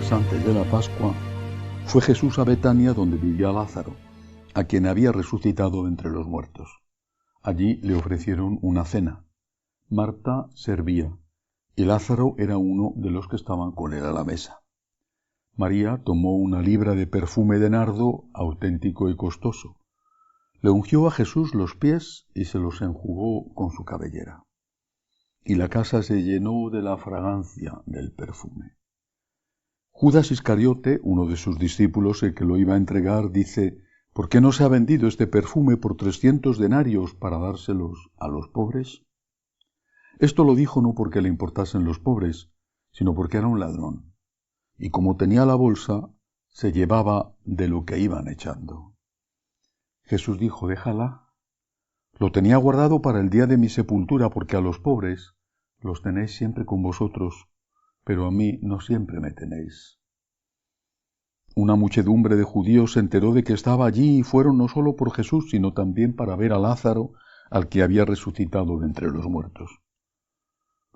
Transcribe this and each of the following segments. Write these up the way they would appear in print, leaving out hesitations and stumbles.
días antes de la Pascua, fue Jesús a Betania, donde vivía Lázaro, a quien había resucitado de entre los muertos. Allí le ofrecieron una cena. Marta servía, y Lázaro era uno de los que estaban con él a la mesa. María tomó una libra de perfume de nardo, auténtico y costoso. Le ungió a Jesús los pies y se los enjugó con su cabellera. Y la casa se llenó de la fragancia del perfume. Judas Iscariote, uno de sus discípulos, el que lo iba a entregar, dice: ¿por qué no se ha vendido este perfume por 300 denarios para dárselos a los pobres? Esto lo dijo no porque le importasen los pobres, sino porque era un ladrón, y como tenía la bolsa, se llevaba de lo que iban echando. Jesús dijo: déjala. Lo tenía guardado para el día de mi sepultura, porque a los pobres los tenéis siempre con vosotros, pero a mí no siempre me tenéis. Una muchedumbre de judíos se enteró de que estaba allí y fueron no solo por Jesús, sino también para ver a Lázaro, al que había resucitado de entre los muertos.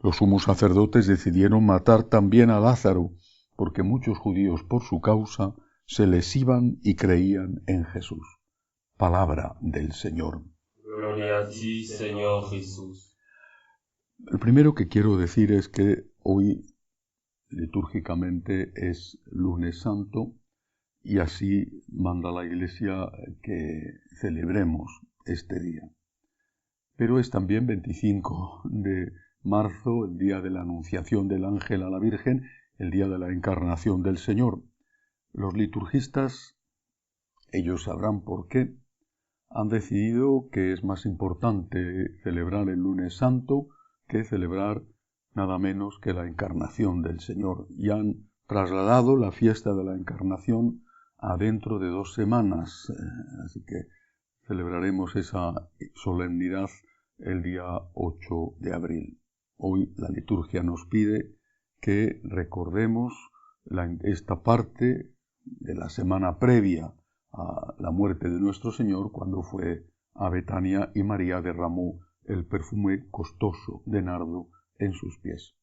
Los sumos sacerdotes decidieron matar también a Lázaro, porque muchos judíos por su causa se les iban y creían en Jesús. Palabra del Señor. Gloria a ti, Señor Jesús. El primero que quiero decir es que hoy litúrgicamente es Lunes Santo y así manda la Iglesia que celebremos este día. Pero es también 25 de marzo, el día de la Anunciación del Ángel a la Virgen, el día de la Encarnación del Señor. Los liturgistas, ellos sabrán por qué, han decidido que es más importante celebrar el Lunes Santo que celebrar nada menos que la Encarnación del Señor, y han trasladado la fiesta de la Encarnación a dentro de 2 semanas, así que celebraremos esa solemnidad el día 8 de abril. Hoy la liturgia nos pide que recordemos esta parte de la semana previa a la muerte de nuestro Señor, cuando fue a Betania y María derramó el perfume costoso de nardo en sus pies.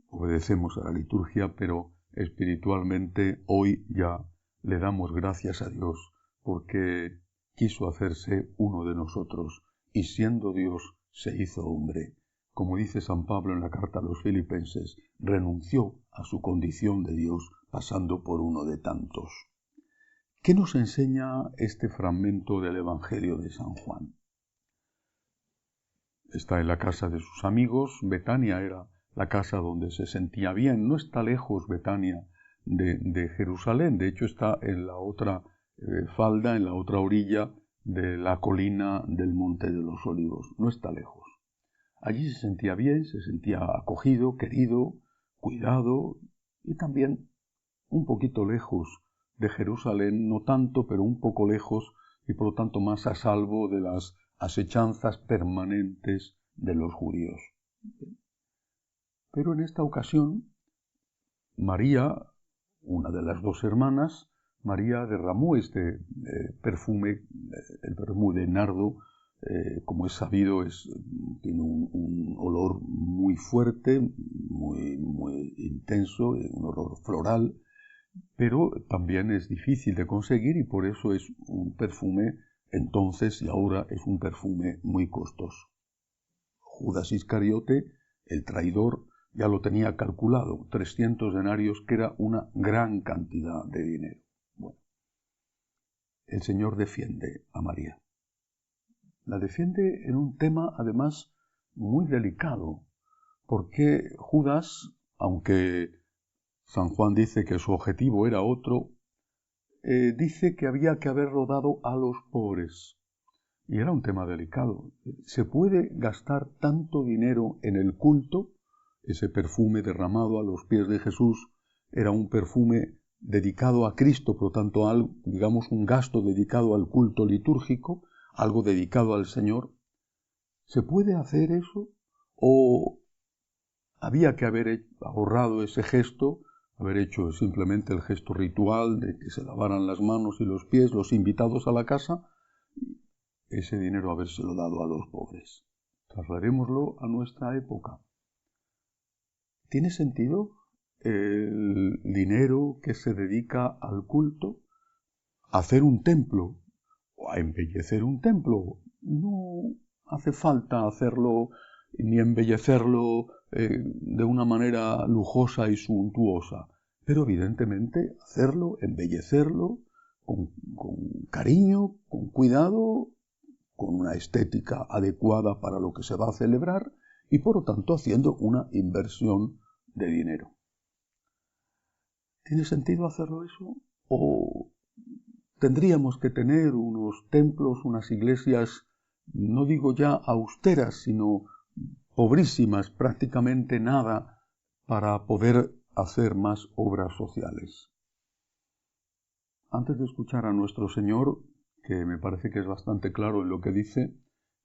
Obedecemos a la liturgia, pero espiritualmente hoy ya le damos gracias a Dios porque quiso hacerse uno de nosotros y siendo Dios se hizo hombre. Como dice San Pablo en la carta a los Filipenses, renunció a su condición de Dios pasando por uno de tantos. ¿Qué nos enseña este fragmento del Evangelio de San Juan? Está en la casa de sus amigos. Betania era la casa donde se sentía bien. No está lejos Betania de Jerusalén. De hecho, está en la otra falda, en la otra orilla de la colina del Monte de los Olivos. No está lejos. Allí se sentía bien, se sentía acogido, querido, cuidado y también un poquito lejos de Jerusalén, no tanto, pero un poco lejos y por lo tanto más a salvo de las asechanzas permanentes de los judíos. Pero en esta ocasión, María, una de las 2 hermanas, María derramó este perfume, el perfume de nardo, como es sabido, tiene un olor muy fuerte, muy intenso, un olor floral, pero también es difícil de conseguir y por eso es un perfume, entonces y ahora es un perfume muy costoso. Judas Iscariote, el traidor, ya lo tenía calculado, 300 denarios, que era una gran cantidad de dinero. Bueno, el Señor defiende a María. La defiende en un tema, además, muy delicado, porque Judas, aunque San Juan dice que su objetivo era otro, dice que había que haber rodado a los pobres. Y era un tema delicado. ¿Se puede gastar tanto dinero en el culto? Ese perfume derramado a los pies de Jesús era un perfume dedicado a Cristo, por lo tanto, digamos, un gasto dedicado al culto litúrgico, algo dedicado al Señor. ¿Se puede hacer eso? ¿O había que haber ahorrado ese gesto, haber hecho simplemente el gesto ritual de que se lavaran las manos y los pies los invitados a la casa, ese dinero habérselo dado a los pobres? Trasladémoslo a nuestra época. ¿Tiene sentido el dinero que se dedica al culto, a hacer un templo o a embellecer un templo. No hace falta hacerlo ni embellecerlo de una manera lujosa y suntuosa, pero evidentemente hacerlo, embellecerlo con cariño, con cuidado, con una estética adecuada para lo que se va a celebrar y por lo tanto haciendo una inversión de dinero. ¿Tiene sentido hacerlo eso? ¿O tendríamos que tener unos templos, unas iglesias, no digo ya austeras, sino pobrísimas, prácticamente nada, para poder hacer más obras sociales? Antes de escuchar a nuestro Señor, que me parece que es bastante claro en lo que dice,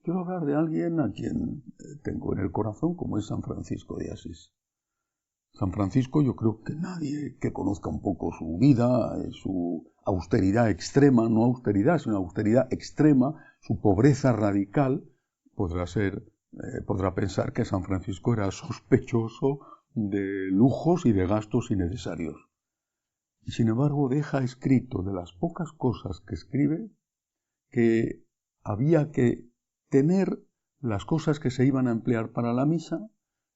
quiero hablar de alguien a quien tengo en el corazón, como es San Francisco de Asís. San Francisco, yo creo que nadie que conozca un poco su vida, su austeridad extrema, no austeridad, sino austeridad extrema, su pobreza radical, podrá pensar que San Francisco era sospechoso de lujos y de gastos innecesarios. Y sin embargo deja escrito, de las pocas cosas que escribe, que había que tener las cosas que se iban a emplear para la misa,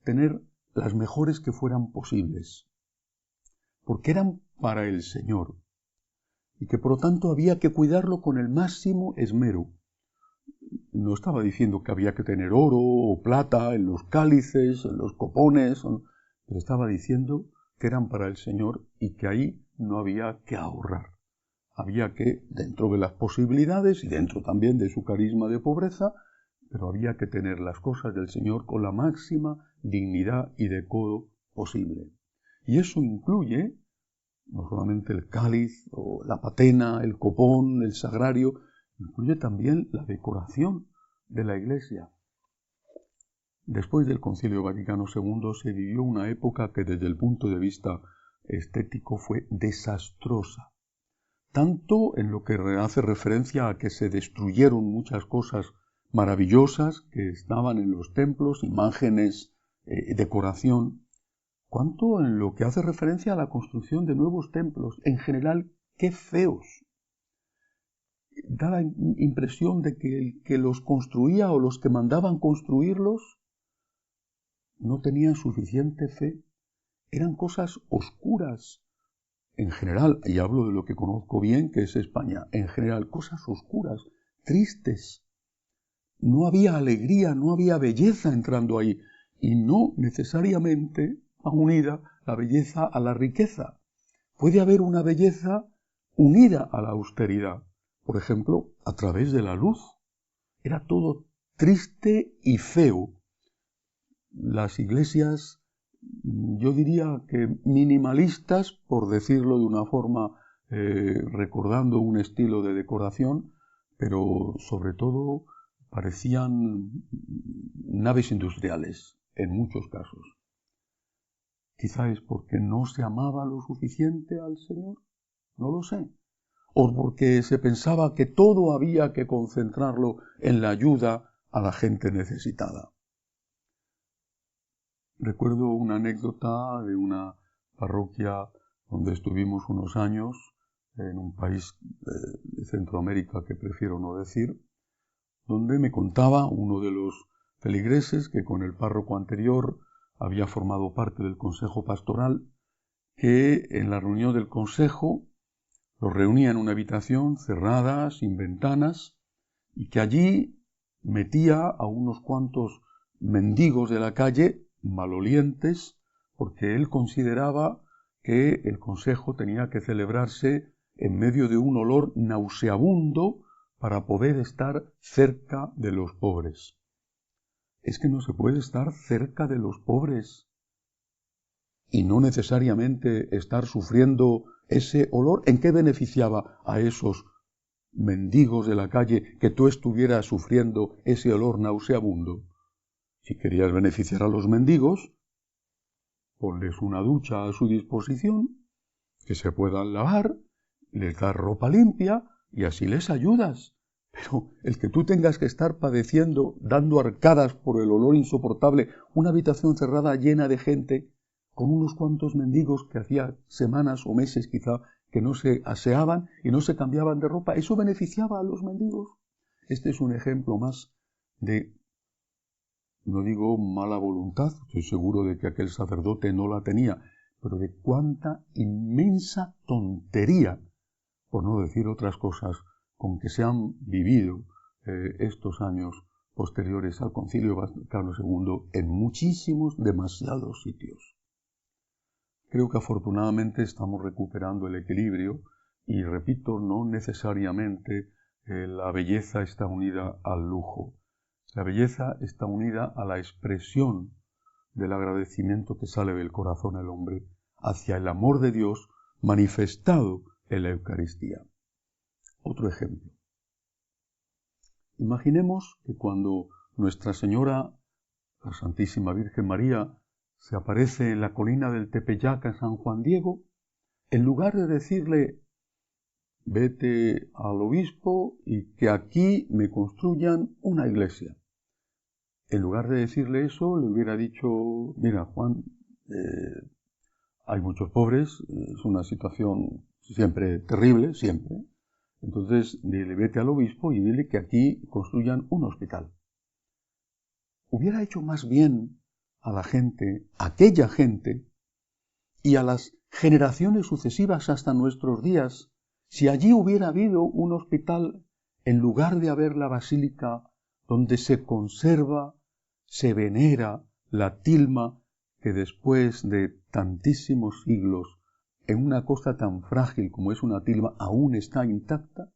tener las mejores que fueran posibles, porque eran para el Señor, y que por lo tanto había que cuidarlo con el máximo esmero. No estaba diciendo que había que tener oro o plata en los cálices, en los copones, pero estaba diciendo que eran para el Señor y que ahí no había que ahorrar. Había que, dentro de las posibilidades y dentro también de su carisma de pobreza, pero había que tener las cosas del Señor con la máxima dignidad y decoro posible. Y eso incluye no solamente el cáliz o la patena, el copón, el sagrario, incluye también la decoración de la iglesia. Después del Concilio Vaticano II se vivió una época que desde el punto de vista estético fue desastrosa. Tanto en lo que hace referencia a que se destruyeron muchas cosas maravillosas que estaban en los templos, imágenes, decoración, cuanto en lo que hace referencia a la construcción de nuevos templos. En general, qué feos. Da la impresión de que el que los construía o los que mandaban construirlos no tenían suficiente fe. Eran cosas oscuras. En general, y hablo de lo que conozco bien, que es España, en general, cosas oscuras, tristes. No había alegría, no había belleza entrando ahí. Y no necesariamente va unida la belleza a la riqueza. Puede haber una belleza unida a la austeridad. Por ejemplo, a través de la luz. Era todo triste y feo. Las iglesias, yo diría que minimalistas, por decirlo de una forma, recordando un estilo de decoración, pero sobre todo parecían naves industriales en muchos casos. Quizá es porque no se amaba lo suficiente al Señor, no lo sé. O porque se pensaba que todo había que concentrarlo en la ayuda a la gente necesitada. Recuerdo una anécdota de una parroquia donde estuvimos unos años, en un país de Centroamérica que prefiero no decir, donde me contaba uno de los feligreses que con el párroco anterior había formado parte del consejo pastoral, que en la reunión del consejo los reunía en una habitación cerrada, sin ventanas, y que allí metía a unos cuantos mendigos de la calle, malolientes, porque él consideraba que el consejo tenía que celebrarse en medio de un olor nauseabundo para poder estar cerca de los pobres. Es que no se puede estar cerca de los pobres y no necesariamente estar sufriendo ese olor. ¿En qué beneficiaba a esos mendigos de la calle que tú estuvieras sufriendo ese olor nauseabundo? Si querías beneficiar a los mendigos, ponles una ducha a su disposición, que se puedan lavar, les das ropa limpia y así les ayudas. Pero el que tú tengas que estar padeciendo, dando arcadas por el olor insoportable, una habitación cerrada llena de gente, con unos cuantos mendigos que hacía semanas o meses quizá que no se aseaban y no se cambiaban de ropa. Eso beneficiaba a los mendigos. Este es un ejemplo más de, no digo mala voluntad, estoy seguro de que aquel sacerdote no la tenía, pero de cuánta inmensa tontería, por no decir otras cosas, con que se han vivido estos años posteriores al Concilio Vaticano II en muchísimos, demasiados sitios. Creo que afortunadamente estamos recuperando el equilibrio y, repito, no necesariamente la belleza está unida al lujo. La belleza está unida a la expresión del agradecimiento que sale del corazón del hombre hacia el amor de Dios manifestado en la Eucaristía. Otro ejemplo. Imaginemos que cuando Nuestra Señora, la Santísima Virgen María, se aparece en la colina del Tepeyac en San Juan Diego, en lugar de decirle, vete al obispo y que aquí me construyan una iglesia. En lugar de decirle eso, le hubiera dicho, mira, Juan, hay muchos pobres, es una situación siempre terrible, siempre. Entonces, dile, vete al obispo y dile que aquí construyan un hospital. Hubiera hecho más bien a la gente, a aquella gente, y a las generaciones sucesivas hasta nuestros días, si allí hubiera habido un hospital en lugar de haber la basílica donde se conserva, se venera la tilma que después de tantísimos siglos en una cosa tan frágil como es una tilma aún está intacta,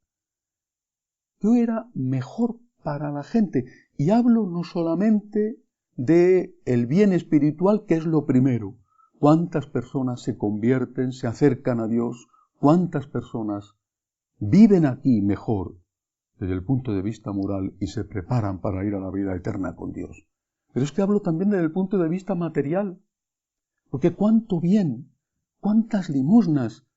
que era mejor para la gente. Y hablo no solamente del bien espiritual, que es lo primero. ¿Cuántas personas se convierten, se acercan a Dios? ¿Cuántas personas viven aquí mejor desde el punto de vista moral y se preparan para ir a la vida eterna con Dios? Pero es que hablo también desde el punto de vista material. Porque cuánto bien, cuántas limosnas,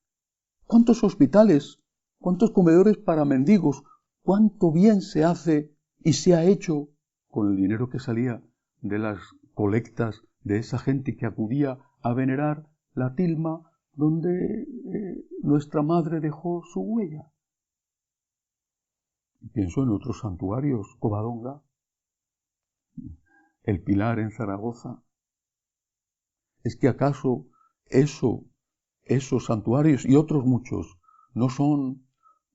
cuántos hospitales, cuántos comedores para mendigos, cuánto bien se hace y se ha hecho con el dinero que salía de las colectas de esa gente que acudía a venerar la tilma donde nuestra madre dejó su huella. Pienso en otros santuarios, Covadonga, el Pilar en Zaragoza. ¿Es que acaso esos santuarios y otros muchos no son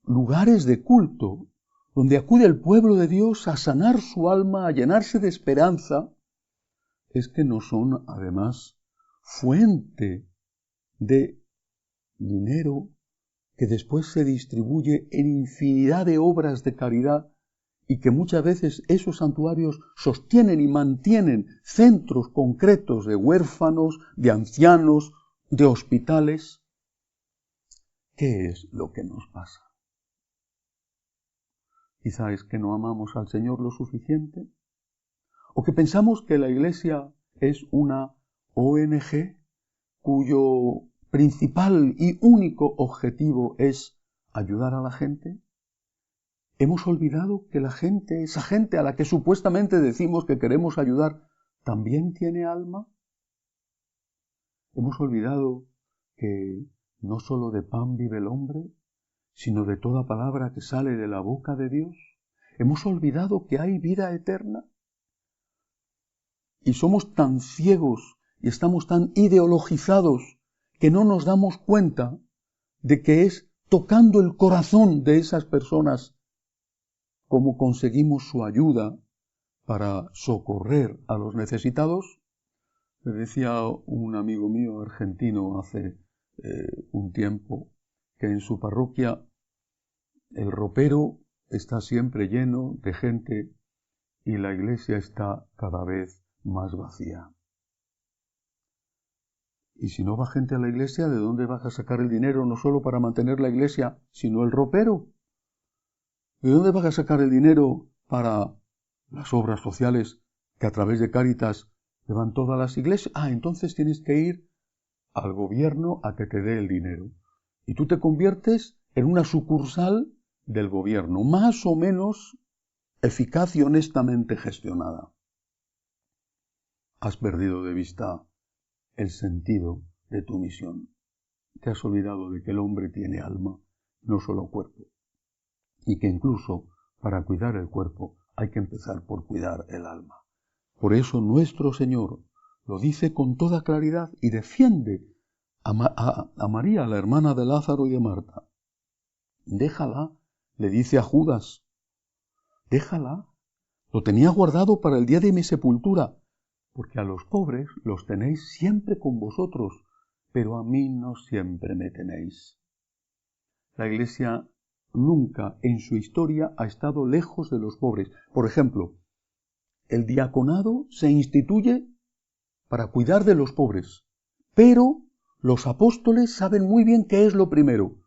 lugares de culto donde acude el pueblo de Dios a sanar su alma, a llenarse de esperanza? Es que no son además fuente de dinero que después se distribuye en infinidad de obras de caridad y que muchas veces esos santuarios sostienen y mantienen centros concretos de huérfanos, de ancianos, de hospitales. ¿Qué es lo que nos pasa? Quizá es que no amamos al Señor lo suficiente, o que pensamos que la Iglesia es una ONG cuyo principal y único objetivo es ayudar a la gente. Hemos olvidado que la gente, esa gente a la que supuestamente decimos que queremos ayudar, también tiene alma. Hemos olvidado que no solo de pan vive el hombre, sino de toda palabra que sale de la boca de Dios. Hemos olvidado que hay vida eterna. Y somos tan ciegos y estamos tan ideologizados que no nos damos cuenta de que es tocando el corazón de esas personas como conseguimos su ayuda para socorrer a los necesitados. Me decía un amigo mío argentino hace un tiempo que en su parroquia el ropero está siempre lleno de gente y la iglesia está cada vez más vacía. Y si no va gente a la iglesia, ¿de dónde vas a sacar el dinero no solo para mantener la iglesia, sino el ropero? ¿De dónde vas a sacar el dinero para las obras sociales que a través de Cáritas llevan todas las iglesias? Entonces tienes que ir al gobierno a que te dé el dinero. Y tú te conviertes en una sucursal del gobierno, más o menos eficaz y honestamente gestionada. Has perdido de vista el sentido de tu misión. Te has olvidado de que el hombre tiene alma, no solo cuerpo, y que incluso para cuidar el cuerpo hay que empezar por cuidar el alma. Por eso nuestro Señor lo dice con toda claridad y defiende a María, la hermana de Lázaro y de Marta. Déjala, le dice a Judas, déjala, lo tenía guardado para el día de mi sepultura, porque a los pobres los tenéis siempre con vosotros, pero a mí no siempre me tenéis. La Iglesia nunca en su historia ha estado lejos de los pobres. Por ejemplo, el diaconado se instituye para cuidar de los pobres, pero los apóstoles saben muy bien qué es lo primero.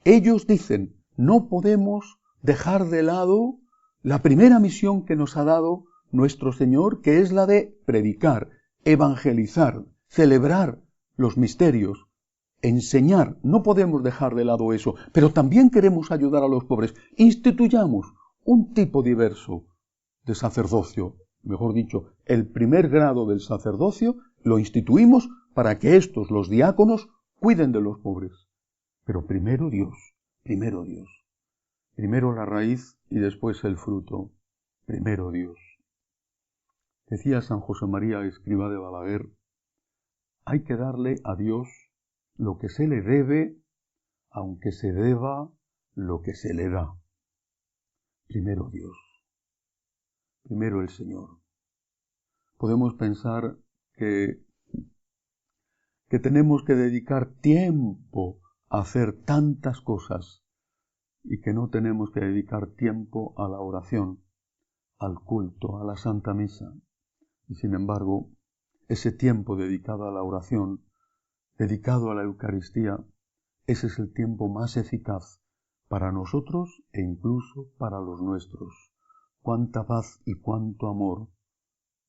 Ellos dicen, no podemos dejar de lado la primera misión que nos ha dado nuestro Señor, que es la de predicar, evangelizar, celebrar los misterios, enseñar. No podemos dejar de lado eso, pero también queremos ayudar a los pobres. Instituyamos un tipo diverso de sacerdocio, mejor dicho, el primer grado del sacerdocio lo instituimos para que estos, los diáconos, cuiden de los pobres. Pero primero Dios, primero Dios. Primero la raíz y después el fruto. Primero Dios. Decía San José María Escrivá de Balaguer, hay que darle a Dios lo que se le debe, aunque se deba lo que se le da. Primero Dios. Primero el Señor. Podemos pensar que tenemos que dedicar tiempo a hacer tantas cosas y que no tenemos que dedicar tiempo a la oración, al culto, a la Santa Misa. Y sin embargo, ese tiempo dedicado a la oración, dedicado a la Eucaristía, ese es el tiempo más eficaz para nosotros e incluso para los nuestros. Cuánta paz y cuánto amor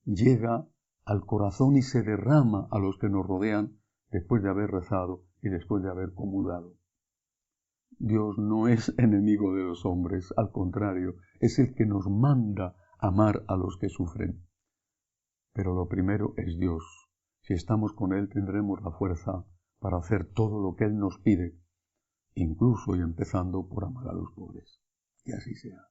llega al corazón y se derrama a los que nos rodean después de haber rezado y después de haber comulgado. Dios no es enemigo de los hombres, al contrario, es el que nos manda amar a los que sufren. Pero lo primero es Dios. Si estamos con Él tendremos la fuerza para hacer todo lo que Él nos pide, incluso y empezando por amar a los pobres. Que así sea.